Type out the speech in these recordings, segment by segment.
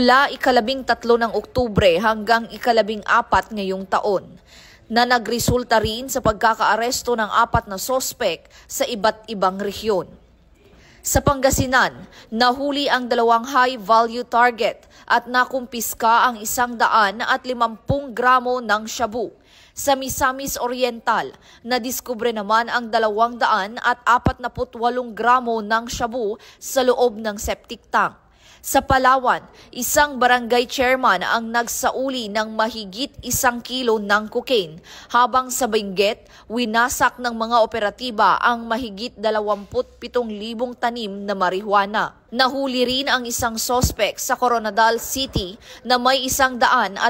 mula 13 ng Oktubre hanggang 14 ngayong taon, na nagresulta rin sa pagkakaaresto ng 4 na sospek sa iba't ibang rehiyon. Sa Pangasinan, nahuli ang 2 high-value target at nakumpiska ang 150 gramo ng shabu. Sa Misamis Oriental, nadiskubre naman ang 248 gramo ng shabu sa loob ng septic tank. Sa Palawan, isang barangay chairman ang nagsauli ng mahigit 1 kilo ng cocaine, habang sa Benguet, winasak ng mga operatiba ang mahigit 27,000 tanim na marijuana. Nahuli rin ang isang sospek sa Coronadal City na may 175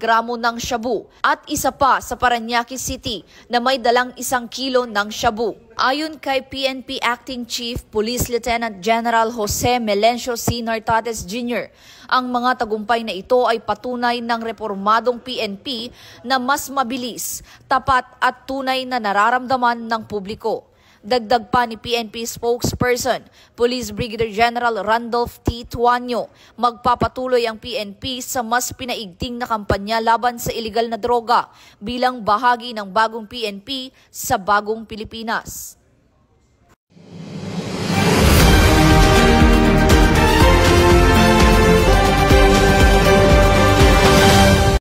gramo ng shabu at isa pa sa Parañaque City na may dalang 1 kilo ng shabu. Ayon kay PNP Acting Chief Police Lieutenant General Jose Melencio C. Nartates Jr., ang mga tagumpay na ito ay patunay ng reformadong PNP na mas mabilis, tapat at tunay na nararamdaman ng publiko. Dagdag pa ni PNP spokesperson, Police Brigadier General Randolph T. Tuanyo, magpapatuloy ang PNP sa mas pinaigting na kampanya laban sa iligal na droga bilang bahagi ng bagong PNP sa bagong Pilipinas.